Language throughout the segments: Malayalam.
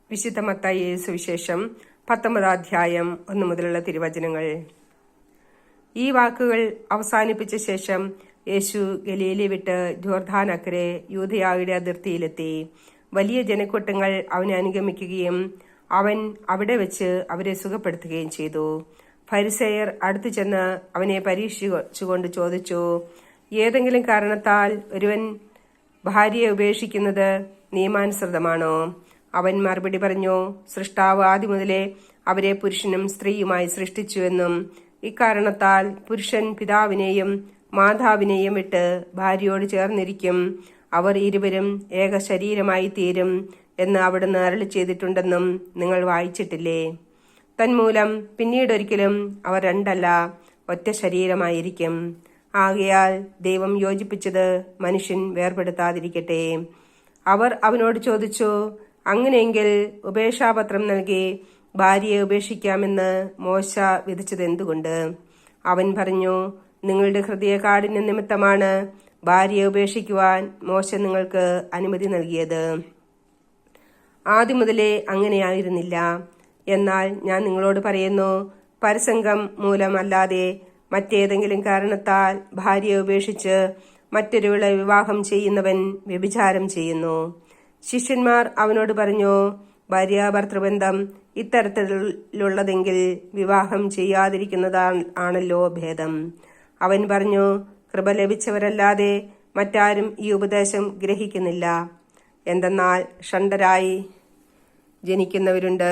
വിശുദ്ധ മത്തായി സുവിശേഷം 19 അധ്യായം 1 മുതലുള്ള തിരുവചനങ്ങൾ. ഈ വാക്കുകൾ അവസാനിപ്പിച്ച ശേഷം യേശു ഗലീലി വിട്ട് ജോർദാൻ അക്കരെ യൂദയായുടെ അതിർത്തിയിലെത്തി. വലിയ ജനക്കൂട്ടങ്ങൾ അവനെ അനുഗമിക്കുകയും അവൻ അവിടെ വെച്ച് അവരെ സുഖപ്പെടുത്തുകയും ചെയ്തു. ഫരിസേയർ അടുത്തു ചെന്ന് അവനെ പരീക്ഷിച്ചുകൊണ്ട് ചോദിച്ചു, ഏതെങ്കിലും കാരണത്താൽ ഒരുവൻ ഭാര്യയെ ഉപേക്ഷിക്കുന്നത് നിയമാനുസൃതമാണോ? അവൻ മറുപടി പറഞ്ഞു, സൃഷ്ടാവ് ആദ്യം മുതലേ അവരെ പുരുഷനും സ്ത്രീയുമായി സൃഷ്ടിച്ചുവെന്നും ഇക്കാരണത്താൽ പുരുഷൻ പിതാവിനെയും മാതാവിനെയും വിട്ട് ഭാര്യയോട് ചേർന്നിരിക്കും, അവർ ഇരുവരും ഏക ശരീരമായി തീരും എന്ന് അവിടുന്ന് അരുളി ചെയ്തിട്ടുണ്ടെന്നും നിങ്ങൾ വായിച്ചിട്ടില്ലേ? തന്മൂലം പിന്നീടൊരിക്കലും അവർ രണ്ടല്ല, ഒറ്റ ശരീരമായിരിക്കും. ആകയാൽ ദൈവം യോജിപ്പിച്ചത് മനുഷ്യൻ വേർപെടുത്താതിരിക്കട്ടെ. അവർ അവനോട് ചോദിച്ചു, അങ്ങനെയെങ്കിൽ ഉപേക്ഷാപത്രം നൽകി ഭാര്യയെ ഉപേക്ഷിക്കാമെന്ന് മോശ വിധിച്ചത് എന്തുകൊണ്ട്? അവൻ പറഞ്ഞു, നിങ്ങളുടെ ഹൃദയകാഠിന്യ നിമിത്തമാണ് ഭാര്യയെ ഉപേക്ഷിക്കുവാൻ മോശ നിങ്ങൾക്ക് അനുമതി നൽകിയത്. ആദ്യം മുതലേ അങ്ങനെയായിരുന്നില്ല. എന്നാൽ ഞാൻ നിങ്ങളോട് പറയുന്നു, പരസംഗം മൂലമല്ലാതെ മറ്റേതെങ്കിലും കാരണത്താൽ ഭാര്യയെ ഉപേക്ഷിച്ച് മറ്റൊരുവളെ വിവാഹം ചെയ്യുന്നവൻ വ്യഭിചാരം ചെയ്യുന്നു. ശിഷ്യന്മാർ അവനോട് പറഞ്ഞു, ഭാര്യാഭർത്തൃബന്ധം ഇത്തരത്തിലുള്ളതെങ്കിൽ വിവാഹം ചെയ്യാതിരിക്കുന്നതാണല്ലോ ഭേദം. അവൻ പറഞ്ഞു, കൃപ ലഭിച്ചവരല്ലാതെ മറ്റാരും ഈ ഉപദേശം ഗ്രഹിക്കുന്നില്ല. എന്തെന്നാൽ ഷണ്ഡരായി ജനിക്കുന്നവരുണ്ട്,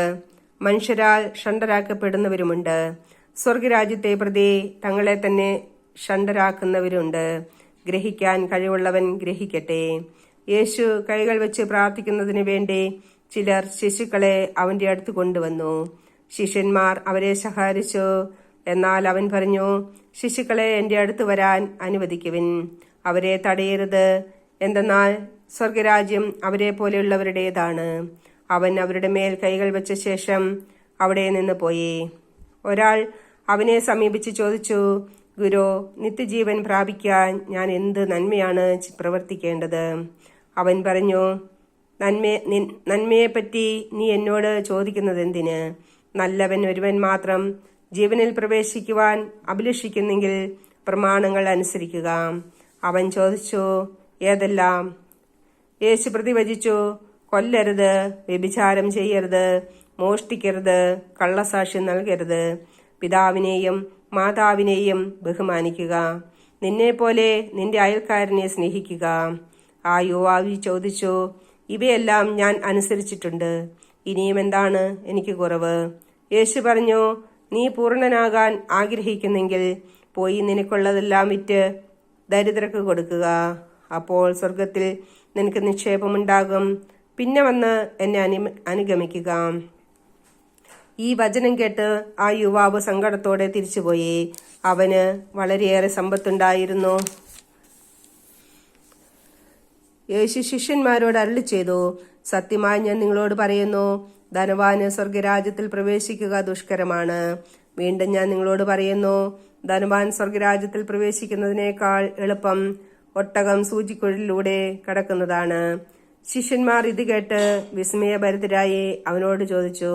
മനുഷ്യരാൽ ഷണ്ഡരാക്കപ്പെടുന്നവരുമുണ്ട്. സ്വർഗരാജ്യത്തെ പ്രതി തങ്ങളെ തന്നെ ഷണ്ഡരാക്കുന്നവരുണ്ട്. ഗ്രഹിക്കാൻ കഴിവുള്ളവൻ ഗ്രഹിക്കട്ടെ. യേശു കൈകൾ വെച്ച് പ്രാർത്ഥിക്കുന്നതിന് വേണ്ടി ചിലർ ശിശുക്കളെ അവന്റെ അടുത്ത് കൊണ്ടുവന്നു. ശിഷ്യന്മാർ അവരെ സഹായിച്ചു. എന്നാൽ അവൻ പറഞ്ഞു, ശിശുക്കളെ എന്റെ അടുത്ത് വരാൻ അനുവദിക്കുവിൻ, അവരെ തടയരുത്. എന്തെന്നാൽ സ്വർഗരാജ്യം അവരെ പോലെയുള്ളവരുടേതാണ്. അവൻ അവരുടെ മേൽ കൈകൾ വെച്ച ശേഷം അവിടെ നിന്ന് പോയി. ഒരാൾ അവനെ സമീപിച്ച് ചോദിച്ചു, ഗുരു, നിത്യജീവൻ പ്രാപിക്കാൻ ഞാൻ എന്ത് നന്മയാണ് പ്രവർത്തിക്കേണ്ടത്? അവൻ പറഞ്ഞു, നന്മയെപ്പറ്റി നീ എന്നോട് ചോദിക്കുന്നത് എന്തിന്? നല്ലവൻ ഒരുവൻ മാത്രം ജീവനിൽ പ്രവേശിക്കുവാൻ അഭിലഷിക്കുന്നെങ്കിൽ പ്രമാണങ്ങൾ അനുസരിക്കുക. അവൻ ചോദിച്ചു, ഏതെല്ലാം? യേശു പ്രതിവചിച്ചു, കൊല്ലരുത്, വ്യഭിചാരം ചെയ്യരുത്, മോഷ്ടിക്കരുത്, കള്ളസാക്ഷ്യം നൽകരുത്, പിതാവിനെയും മാതാവിനെയും ബഹുമാനിക്കുക, നിന്നെപ്പോലെ നിന്റെ അയൽക്കാരനെ സ്നേഹിക്കുക. ആ യുവാവ് ചോദിച്ചു, ഇവയെല്ലാം ഞാൻ അനുസരിച്ചിട്ടുണ്ട്, ഇനിയും എന്താണ് എനിക്ക് കുറവ്? യേശു പറഞ്ഞു, നീ പൂർണ്ണനാകാൻ ആഗ്രഹിക്കുന്നെങ്കിൽ പോയി നിനക്കുള്ളതെല്ലാം വിറ്റ് ദരിദ്രർക്ക് കൊടുക്കുക, അപ്പോൾ സ്വർഗത്തിൽ നിനക്ക് നിക്ഷേപമുണ്ടാകും. പിന്നെ വന്ന് എന്നെ അനുഗമിക്കുക. ഈ വചനം കേട്ട് ആ യുവാവ് സങ്കടത്തോടെ തിരിച്ചുപോയി. അവന് വളരെയേറെ സമ്പത്തുണ്ടായിരുന്നു. യേശു ശിഷ്യന്മാരോട് അരുളി ചെയ്തു, സത്യമായി ഞാൻ നിങ്ങളോട് പറയുന്നു, ധനവാന് സ്വർഗരാജ്യത്തിൽ പ്രവേശിക്കുക ദുഷ്കരമാണ്. വീണ്ടും ഞാൻ നിങ്ങളോട് പറയുന്നു, ധനവാൻ സ്വർഗരാജ്യത്തിൽ പ്രവേശിക്കുന്നതിനേക്കാൾ എളുപ്പം ഒട്ടകം സൂചിക്കുഴലിലൂടെ കടക്കുന്നതാണ്. ശിഷ്യന്മാർ ഇത് കേട്ട് വിസ്മയഭരിതരായി അവനോട് ചോദിച്ചു,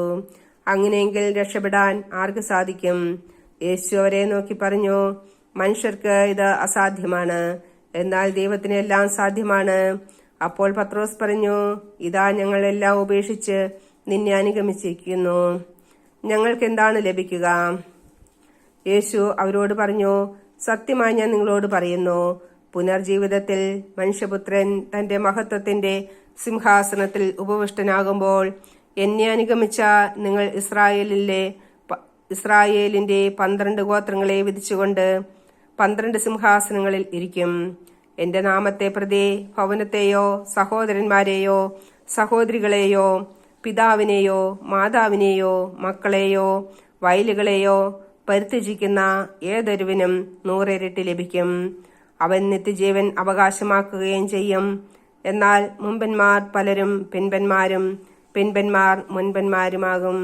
അങ്ങനെയെങ്കിൽ രക്ഷപ്പെടാൻ ആർക്ക് സാധിക്കും? യേശു അവരെ നോക്കി പറഞ്ഞു, മനുഷ്യർക്ക് ഇത് അസാധ്യമാണ്, എന്നാൽ ദൈവത്തിന് എല്ലാം സാധ്യമാണ്. അപ്പോൾ പത്രോസ് പറഞ്ഞു, ഇതാ ഞങ്ങൾ എല്ലാം ഉപേക്ഷിച്ച് നിന്നെ അനുഗമിച്ചിരിക്കുന്നു, ഞങ്ങൾക്ക് എന്താണ് ലഭിക്കുക? യേശു അവരോട് പറഞ്ഞു, സത്യമായി ഞാൻ നിങ്ങളോട് പറയുന്നു, പുനർജീവിതത്തിൽ മനുഷ്യപുത്രൻ തന്റെ മഹത്വത്തിന്റെ സിംഹാസനത്തിൽ ഉപവിഷ്ടനാകുമ്പോൾ എന്നെ അനുഗമിച്ച നിങ്ങൾ ഇസ്രായേലിന്റെ 12 ഗോത്രങ്ങളെ വിധിച്ചുകൊണ്ട് 12 സിംഹാസനങ്ങളിൽ ഇരിക്കും. എന്റെ നാമത്തെ പ്രതി ഭവനത്തെയോ സഹോദരന്മാരെയോ സഹോദരികളെയോ പിതാവിനെയോ മാതാവിനെയോ മക്കളെയോ വയലുകളെയോ പരിത്യജിക്കുന്ന ഏതൊരുവിനും 100 ഇരട്ടി ലഭിക്കും. അവൻ നിത്യജീവൻ അവകാശമാക്കുകയും ചെയ്യും. എന്നാൽ മുമ്പന്മാർ പലരും പിൻപന്മാരും പിൻപന്മാർ മുൻപന്മാരുമാകും.